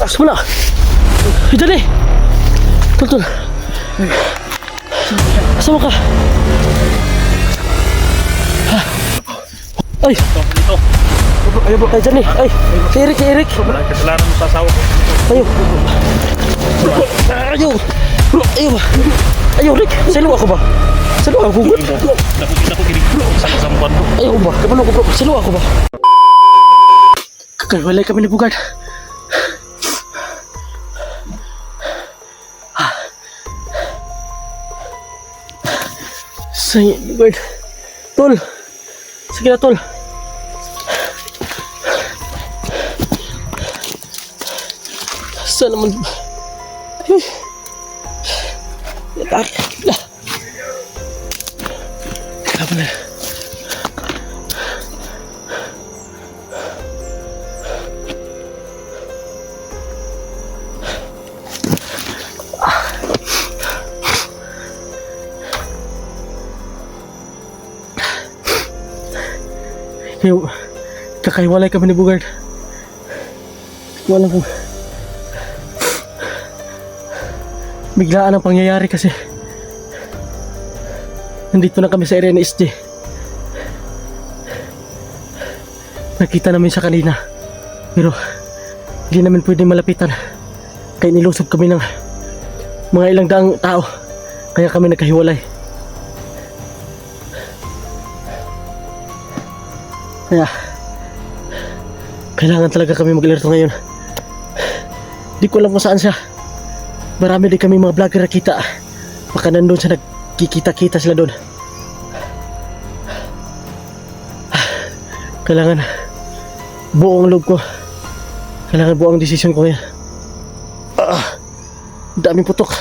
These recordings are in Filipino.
Taas mo na. Dali. Tol. Asama ka? Ay! Dito. Ayaw ba kayo dyan eh? Ay! Si Eric! Wala kasalanan mo sa asawa ko. Ayaw! Ayaw, Rick! Salo ako ba? Salo ako ba? Nakukita ko kinig sa kasampan mo. Ayaw ba? Kapano ko bro? Salo ako ba? Kakaiwalay kami ni Bugard. Say, Bugard. Tol! Sige na, Tol. Saan naman? Yatar. Kenapa na? Kakaiwalay kami ni Bugard. Wala kung biglaan ang pangyayari kasi nandito na kami sa area ni SJ. Nakita namin siya kanina pero hindi namin pwedeng malapitan kaya nilusob kami ng mga ilang daang tao kaya kami nagkahiwalay. Kaya kailangan talaga kami mag-alerto ngayon. Di ko alam kung saan siya. Marami din kami mga vlogger na kita. Baka nandun siya, nagkikita-kita sila doon. Kailangan buong loob ko. Kailangan buong desisyon ko ngayon. Daming putok.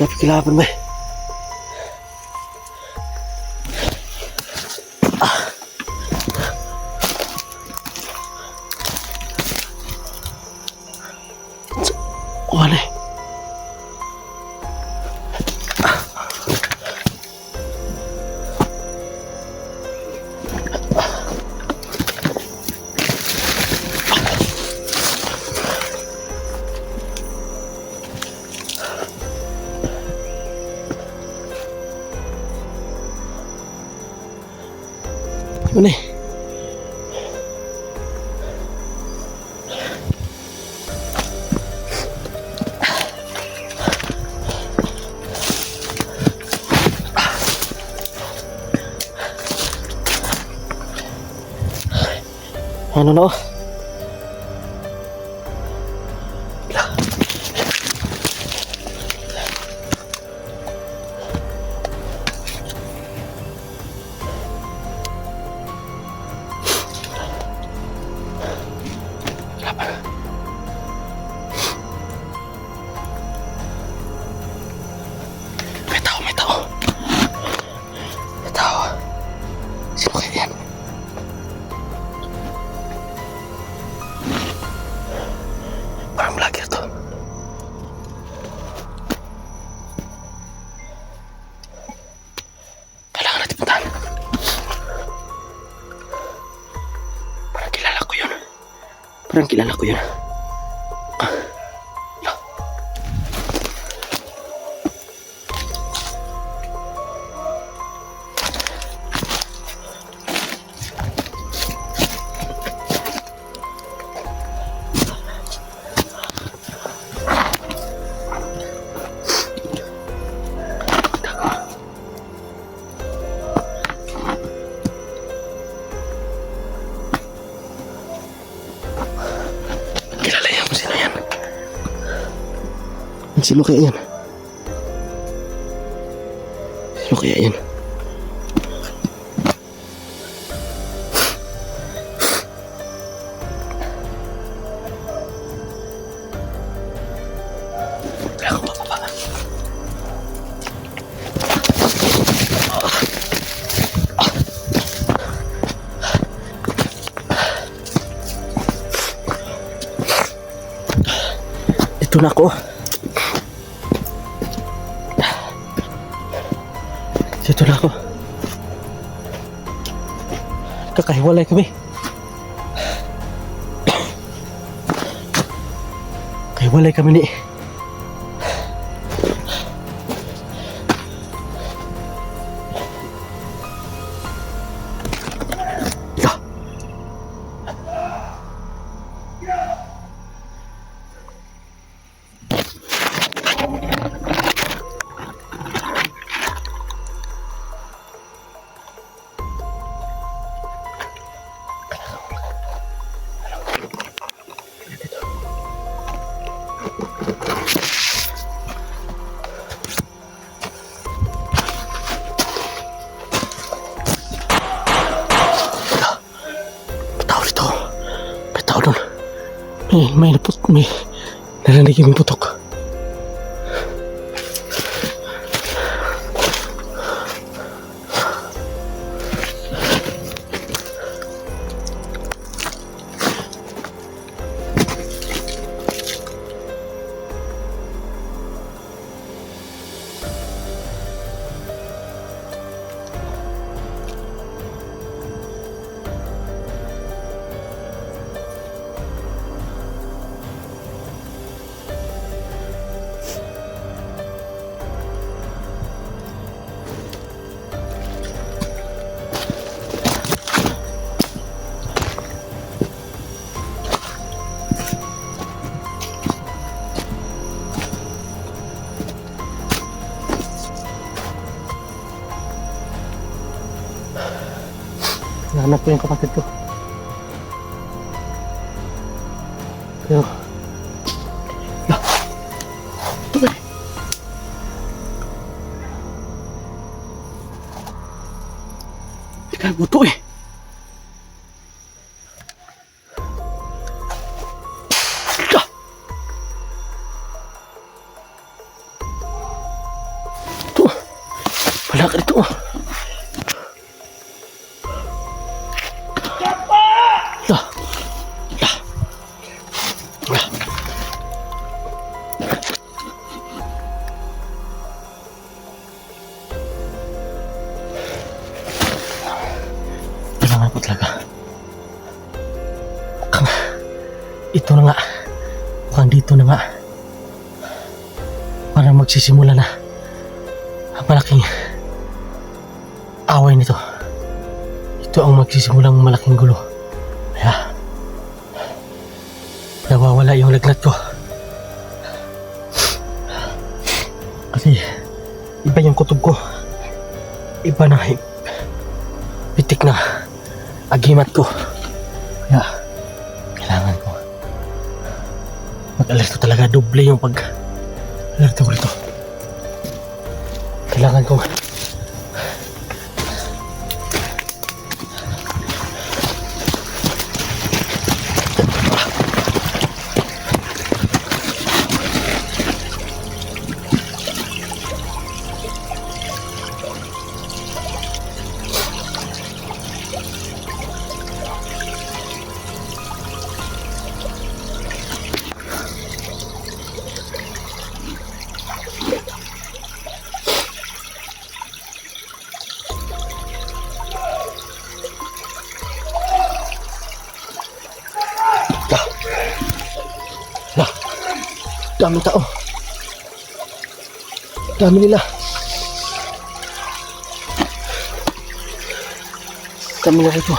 Grabe kilapan ba eh. Wala eh. Ano eh? Ano na? May tao. Sino kaya yan? Parang vlogger to. Kailangan natin puntahan. Parang kilala ko yun. Sino kaya yan? Kaya ako bababa. Ito na ako. Dito na ako. Kakahiwalay kami. Kahiwalay kami ni... Ah. Tao dito. May tao doon. May narinig yung putok. Nahanap ko yung kapatid ko. Pero... Ito eh. Ikaw buto eh. Ah! Ito. Wala ka dito. Kailangan ko talaga. Ito na nga. Mukhang dito na nga. Parang magsisimula na ang malaking away nito. Ito ang magsisimulang malaking gulo. Kaya nawawala yung lagnat ko. Kasi iba yung kutob ko. Iba na pitik na agimat ko. Kaya kailangan ko mag-alerto talaga. Doble yung pag-alerto ko rito. Kailangan ko daming tao. Dami nila. Dami na rito.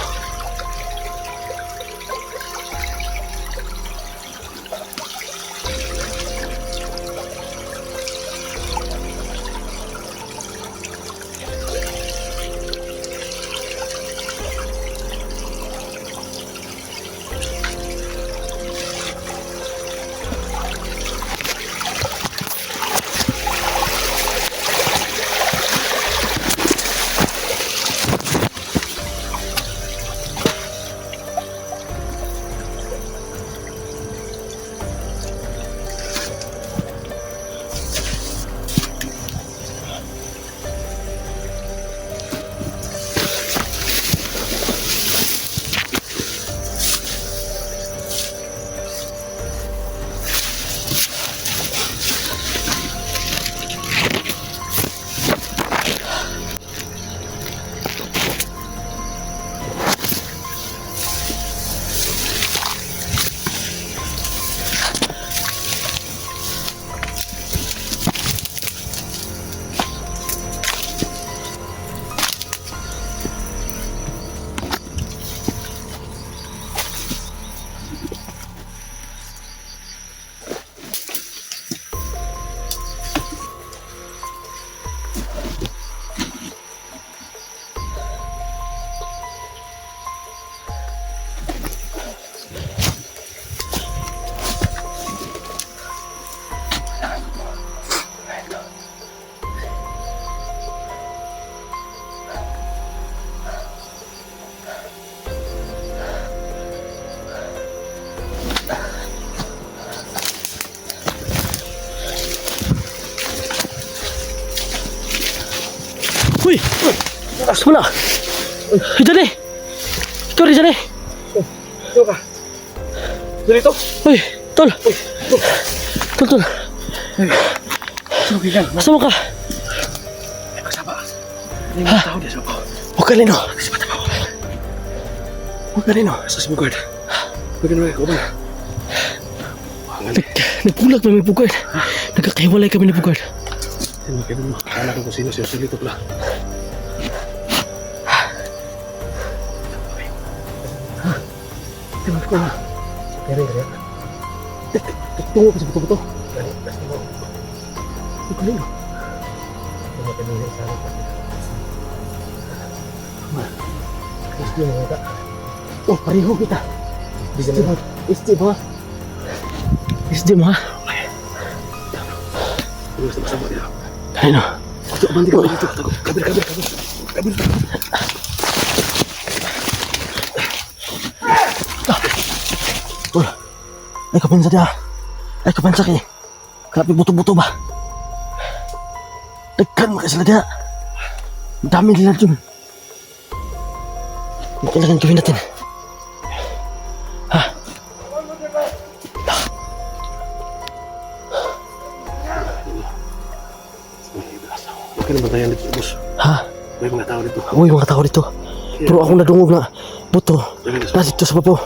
Uy! Wala! Ay, Johnny! Ikaw rin, Johnny! Ito ka. Dito. Uy! Tol! Tol! Sugi ka. Asa mo ka? Kasama. Hindi mo tao dito. Huwag ka rin, oh! Huwag ka rin, oh! Sa smugard. Bagaimana ko ba? Nagpulag na may bugard. Nagkakahiwalay kami ni bugard. Hindi ka naman. Anak ko sino siya salito pala. Tingnan ko na. Kaya. Tungo ka sa buto-buto. Huwag ka rin, oh! Gusto mo kita. Oh, pareho kita. SD mo ha. SD mo ha. Sama dia. Ayun o. Ito, abang ko dito. Kabir. Oh, ay kapansa dia. Ay kapansa kay. Grabe buto-buto ba? Dagkan mo kasi sila dia. Dami nila dyan. Ang kailangan gawin natin. Ha? Huwag ka na bantayan dito, boss. Ha? May mga tao dito. Uy, mga tao dito. Pero ako nadungog na buto. Dito sa babaw.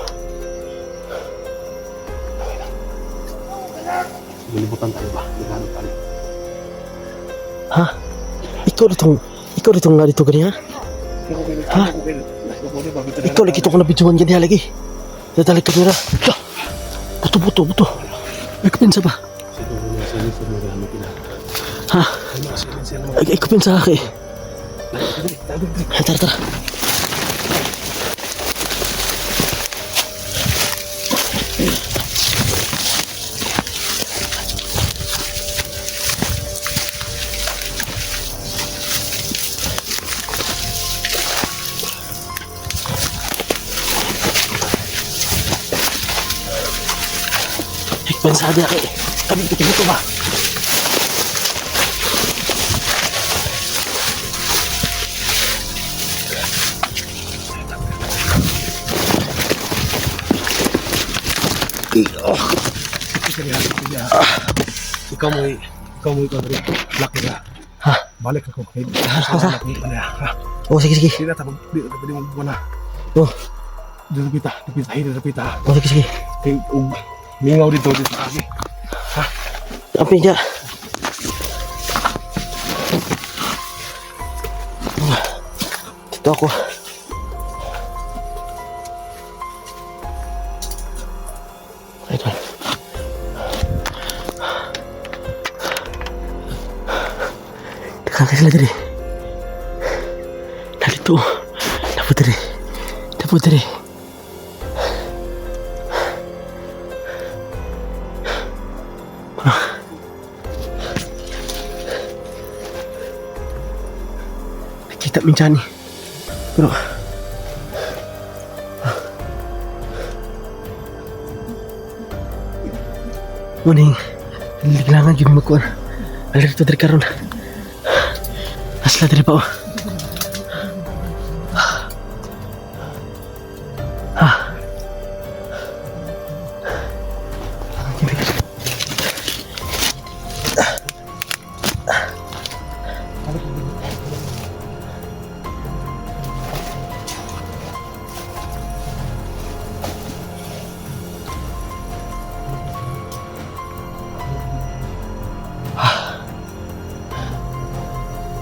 Malibutan tayo ba? Naghanap tayo. Ha? Ikaw ditong nga dito gani ha? Ha? Ikaw lagi itong nabidyohan gani lagi. Dadalik ka nila. Buto. Ay kapinsa ba? Ha? Ay kapinsa ka eh. Tara. Pensado ya kay kami dito ba? Ikaw mo ikaw rin. Laki na. Ha? Balik ako. Oh, sige. Hindi na tapos. Hindi na pwede magbuwan na. Oh, Dito napita. oh sige. Mingaw dito kami. Amping ka. Dito ako. Ito. Dekat sila tadi. Narito. Dapat tadi. Nakita minsan ni. Pero Muning liglangan yung magkuhan. Alerto dari karon. Asla dari pa.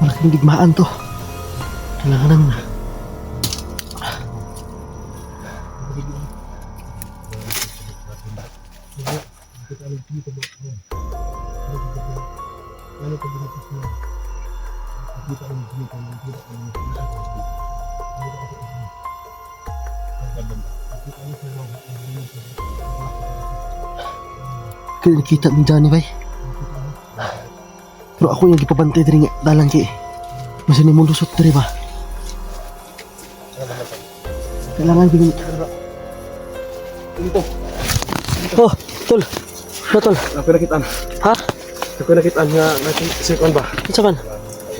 Malaking digmaan to. Kailangan ng kaya nakita mo dyan bay. Pero ako yung gipabantay din nga dalang kay. Masa ni mo lusot diri ba? Kailangan din. Dito. Oh, tol. Tol. Ako nakitaan. Ha? Ako nakitaan nga natin second ba? Unsa man?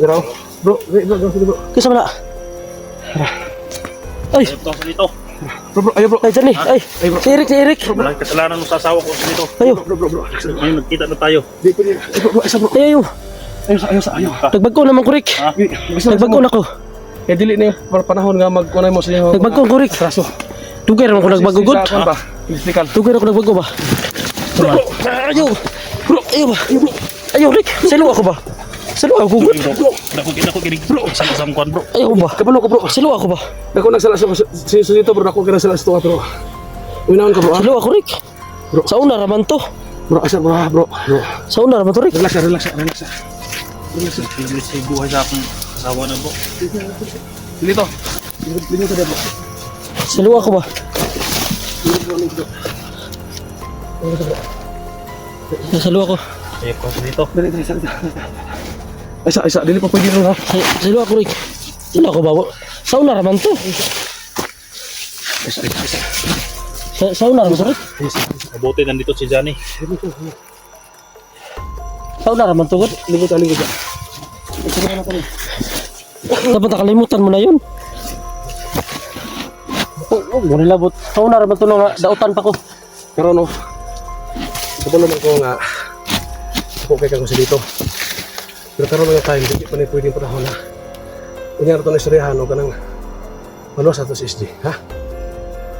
Pero Bro, bro. Kisa man na. Ay, Ito sa dito. Bro, ayo bro. ay dyan eh. Ay, si Eric. Walang kasalanan mo sa asawa ko sa dito. Ayo, Bro. Ngayon nagkita na tayo. Di pwede. Bro, isa bro. ayo. Ayo. Nagbago naman kurik. Ha? Nagbago na ko. Eh dili na yung panahon nga magkunay mo sa inyo. Nagbago kurik. Atraso. Tugay naman ko nagbago good. Sa ba? Physical. Tugay ako nagbago ba? Ayo. Ayo ba? Ayo, Rick. Salo ako ba? Salo ako good. Dako kinig bro. Sa kwan bro. Ayo ba? Kabalo ko bro. Salo ako ba? Ako nagsala sa dito bro. Ako kira sala sa tuwa bro. Unahan ka bro. Salo ako, Rick. Bro. Sa una raman to. Bro, asa bro. Sa una raman to, Rick. Relax. English ay buhay sa akong asawa na bro. Dito. Dito sa bro. Salo ako ba? Salo ako. Ayok ko sa dito. Dali. Isa. Dili pa pwede rin ha. Salo ako, Rick. Salo ako ba? Sa una raman to. Isa. Sa una raman to, Rick. Mabuti nandito si Johnny. Sa una raman to, good. Lingkod. Dapat nakalimutan mo na yun. Oh, gano'n labot. Sa una raman to nga, dautan pa ko. Karon no. Kabalo man ko nga. Ako kay kang sa dito. Pero karon nga time di pa ni pwedeng panahon na. Kunya to na istoryahan o kanang ano sa to si SG, ha?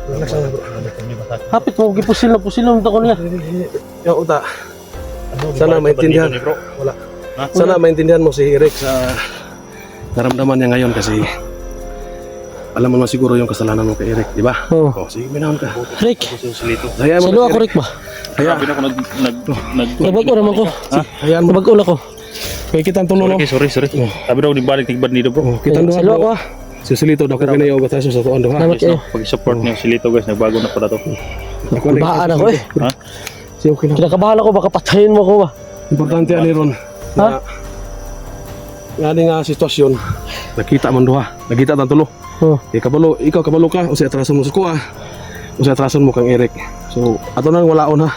Relax lang bro. Hapit mo, gipusil na mo ko niya. Yung uta. Sana maintindihan. Bro. Wala. Ha? Sana maintindihan mo si Eric sa naramdaman niya ngayon kasi alam mo naman siguro yung kasalanan mo kay Eric, di ba? Oo. Oh, sige, minahon ka. Rick, Ako sa silito. Hayaan mo salo na ako, si Eric. Rick ba? Sabi na ako Nagbago naman ko. Hayaan mo. Nagbago na ko. Kaya kitang tulong no. Sorry. Sabi na ako nibalik tigbad nito bro. Oh, kitang duha Salo ako bro. ah. Susulito daw ko kinayo bataso sa tuon ha. Salamat kayo. Pag-support niyo silito guys, nagbago na pala to. Bahaan ako eh. Ha? Si okay na. Kinakabahan ako, baka patayin mo ko ba? Importante ani ron. Ha? Nga nga sitwasyon. Nakita man duha. Nakita tan tulo. Oh. Ikaw kabalo ka o sa atrason mo sa kuha. O sa atrason mo kang Eric. So ato nang walaon ha.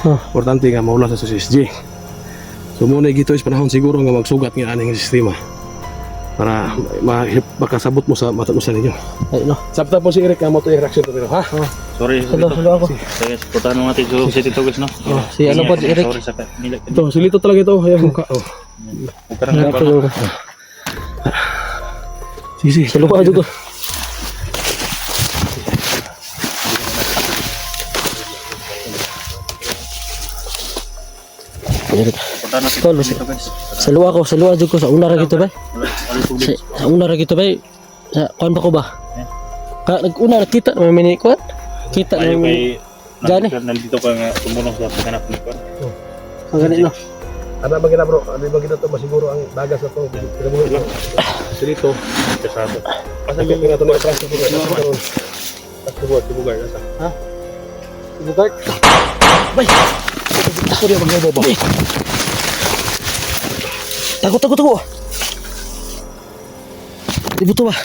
Oh. Importante nga maula sa SG. So muna gito is panahon siguro nga magsugat nga aning sistema para makasabot mo sa mata usan ninyo. Ay no. Sabta po si Eric nga mo to reaction to pero ha. Sorry. Salo ako. Guys, putahan mo natin si Tito guys no. Si ano po, si Eric. Sorry sa nila. Ito silito talaga ito. Ayan mukha. Oh. Ukarang Ano ba? ko? Sige. Salo ko ajo ko. Eric. Putahan natin Tol, si Tito guys. Salo ajo ko sa una ra gito ba? Ano tubig? Sa una ra gito ba? Sa kuan ba ko ba? Ka nag-una ra kita na mini kuan. Kita na Ayaw mini. kay Johnny. nandito ka nga tumulong sa paghanap ni Kwan. Ang ganito. Ano ba gina bro? Ano ba gina to masiguro ang dagas na to. Pero mo ito. Silito. Kasado. Pasag nga to na atraso ko. Tubugar asa. Bugart. Bay. Ako rin magbabaw ba? Takot. Ibuto ba?